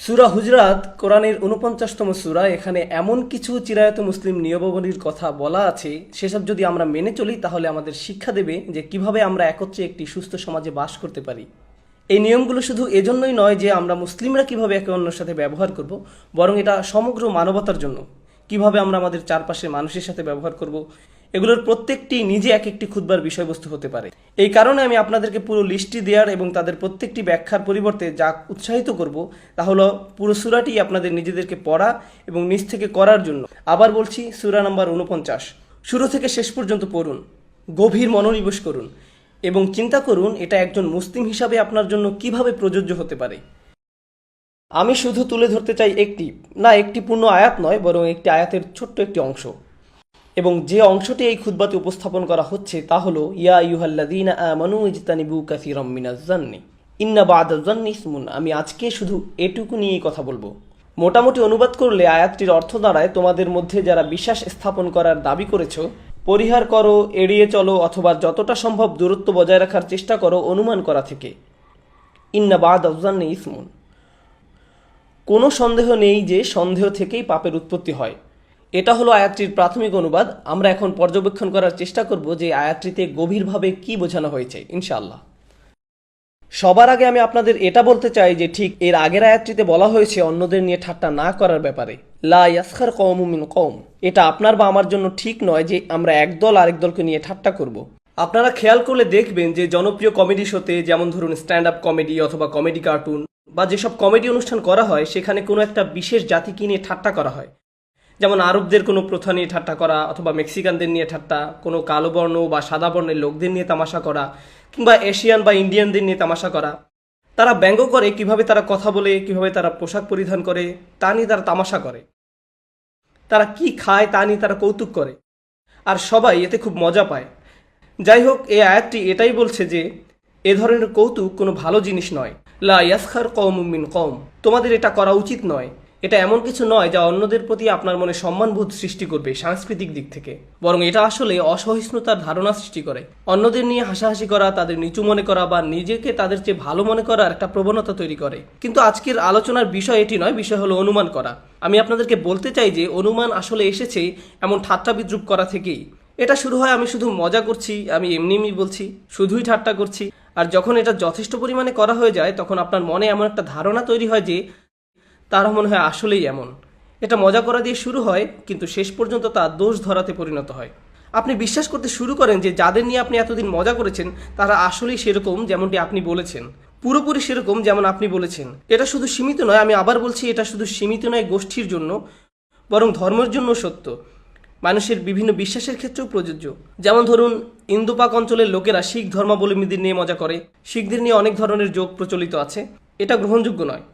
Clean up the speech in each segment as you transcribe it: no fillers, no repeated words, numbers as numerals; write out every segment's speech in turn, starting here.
সূরা হুজরাত কোরআনের ৪৯তম সূরা। এখানে এমন কিছু চিরায়ত মুসলিম নিয়মাবলীর কথা বলা আছে, সেসব যদি আমরা মেনে চলি তাহলে আমাদের শিক্ষা দেবে যে কিভাবে আমরা একত্রে একটি সুস্থ সমাজে বাস করতে পারি। এই নিয়মগুলো শুধু এজন্যই নয় যে আমরা মুসলিমরা কিভাবে একে অন্যের সাথে ব্যবহার করব, বরং এটা সমগ্র মানবতার জন্য। কিভাবে আমরা আমাদের চারপাশের মানুষের সাথে ব্যবহার করব, এগুলোর প্রত্যেকটি নিজে এক একটি খুতবার বিষয়বস্তু হতে পারে। এই কারণে আমি আপনাদেরকে পুরো লিস্টটি দেওয়ার এবং তাদের প্রত্যেকটি ব্যাখ্যার পরিবর্তে যা উৎসাহিত করব তা হলো পুরো সূরাটি আপনাদের নিজেদেরকে পড়া এবং নিজ থেকে করার জন্য। আবার বলছি, সূরা নাম্বার ৪৯ শুরু থেকে শেষ পর্যন্ত পড়ুন, গভীর মনোনিবেশ করুন এবং চিন্তা করুন এটা একজন মুসলিম হিসাবে আপনার জন্য কিভাবে প্রযোজ্য হতে পারে। আমি শুধু তুলে ধরতে চাই একটি পূর্ণ আয়াত নয়, বরং একটি আয়াতের ছোট্ট একটি অংশ। এবং যে অংশটি এই খুতবাতে উপস্থাপন করা হচ্ছে তা হলো, ইয়া আইয়ুহাল্লাযীনা আমানু ইজতানিবু কাসীরাম মিনাজ-জান্নি ইন্না বা'দাজ-জান্নি ইসমুন। আমি আজকে শুধু এটুকু নিয়েই কথা বলবো। মোটামুটি অনুবাদ করলে আয়াতটির অর্থ দাঁড়ায়, তোমাদের মধ্যে যারা বিশ্বাস স্থাপন করার দাবি করেছো, পরিহার করো, এড়িয়ে চলো অথবা যতটা সম্ভব দূরত্ব বজায় রাখার চেষ্টা করো অনুমান করা থেকে। ইন্না বা'দাজ-জান্নি ইসমুন। কোনো সন্দেহ নেই যে সন্দেহ থেকেই পাপের উৎপত্তি হয়। এটা হলো আয়াতটির প্রাথমিক অনুবাদ। আমরা এখন পর্যবেক্ষণ করার চেষ্টা করব যে আয়াতটিতে গভীরভাবে কি বোঝানো হয়েছে ইনশাআল্লাহ। সবার আগে আমি আপনাদের এটা বলতে চাই যে ঠিক এর আগের আয়াতটিতে বলা হয়েছে অন্যদের নিয়ে ঠাট্টা না করার ব্যাপারে। লা ইয়াসখার কওমুম মিন কওম। এটা আপনার বা আমার জন্য ঠিক নয় যে আমরা একদল আরেক দলকে নিয়ে ঠাট্টা করব। আপনারা খেয়াল করলে দেখবেন যে জনপ্রিয় কমেডি শোতে, যেমন ধরুন স্ট্যান্ড আপ কমেডি অথবা কমেডি কার্টুন বা যেসব কমেডি অনুষ্ঠান করা হয়, সেখানে কোনো একটা বিশেষ জাতিকে নিয়ে ঠাট্টা করা হয়। যেমন আরবদের কোনো প্রথা নিয়ে ঠাট্টা করা, অথবা মেক্সিকানদের নিয়ে ঠাট্টা, কোনো কালো বর্ণ বা সাদা বর্ণের লোকদের নিয়ে তামাশা করা, কিংবা এশিয়ান বা ইন্ডিয়ানদের নিয়ে তামাশা করা। তারা ব্যঙ্গ করে কিভাবে তারা কথা বলে, কিভাবে তারা পোশাক পরিধান করে, তা নিয়ে তারা তামাশা করে। তারা কি খায় তা নিয়ে তারা কৌতুক করে, আর সবাই এতে খুব মজা পায়। যাই হোক, এই আয়াতটি এটাই বলছে যে এ ধরনের কৌতুক কোনো ভালো জিনিস নয়। লা ইয়াসখার কওমুম মিন কওম। তোমাদের এটা করা উচিত নয়। এটা এমন কিছু নয় যা অন্যদের প্রতি আপনার মনে সম্মানবোধ সৃষ্টি করবে সাংস্কৃতিক দিক থেকে, বরং এটা আসলে অসহিষ্ণুতার ধারণা সৃষ্টি করে। অন্যদের নিয়ে হাসাহাসি করা, তাদের নিচু মনে করা বা নিজেকে তাদের চেয়ে ভালো মনে করার একটা প্রবণতা তৈরি করে। কিন্তু আজকের আলোচনার বিষয় এটি নয়, বিষয় হলো অনুমান করা। আমি আপনাদেরকে বলতে চাই যে অনুমান আসলে এসেছে এমন ঠাট্টা বিদ্রুপ করা থেকেই। এটা শুরু হয় আমি শুধু মজা করছি, আমি এমনি বলছি, শুধুই ঠাট্টা করছি। আর যখন এটা যথেষ্ট পরিমাণে করা হয়ে যায়, তখন আপনার মনে এমন একটা ধারণা তৈরি হয় যে তারা মনে হয় আসলেই এমন। এটা মজা করা দিয়ে শুরু হয়, কিন্তু শেষ পর্যন্ত তা দোষ ধরাতে পরিণত হয়। আপনি বিশ্বাস করতে শুরু করেন যে যাদের নিয়ে আপনি এতদিন মজা করেছেন তারা আসলেই সেরকম যেমনটি আপনি বলেছেন, পুরোপুরি সেরকম যেমন আপনি বলেছেন। এটা শুধু সীমিত নয়, আমি আবার বলছি, এটা শুধু সীমিত নয় গোষ্ঠীর জন্য, বরং ধর্মের জন্য সত্য। মানুষের বিভিন্ন বিশ্বাসের ক্ষেত্রেও প্রযোজ্য। যেমন ধরুন, ইন্দোপাক অঞ্চলের লোকেরা শিখ ধর্মাবলম্বীদের নিয়ে মজা করে, শিখদের নিয়ে অনেক ধরনের জোক প্রচলিত আছে। এটা গ্রহণযোগ্য নয়।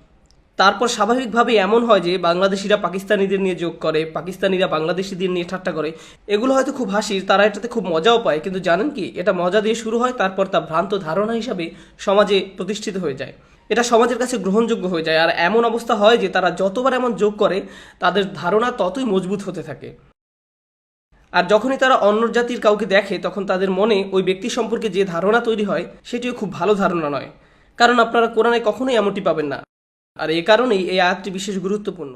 তারপর স্বাভাবিকভাবেই এমন হয় যে বাংলাদেশিরা পাকিস্তানিদের নিয়ে জোক করে, পাকিস্তানিরা বাংলাদেশিদের নিয়ে ঠাট্টা করে। এগুলো হয়তো খুব হাসির, তারা এটাতে খুব মজাও পায়, কিন্তু জানেন কি, এটা মজা দিয়ে শুরু হয়, তারপর তা ভ্রান্ত ধারণা হিসাবে সমাজে প্রতিষ্ঠিত হয়ে যায়। এটা সমাজের কাছে গ্রহণযোগ্য হয়ে যায়, আর এমন অবস্থা হয় যে তারা যতবার এমন জোক করে তাদের ধারণা ততই মজবুত হতে থাকে। আর যখনই তারা অন্য জাতির কাউকে দেখে, তখন তাদের মনে ওই ব্যক্তি সম্পর্কে যে ধারণা তৈরি হয় সেটিও খুব ভালো ধারণা নয়। কারণ আপনারা কোরআনে কখনোই এমনটি পাবেন না। আর এ কারণেই এই আয়াতটি বিশেষ গুরুত্বপূর্ণ।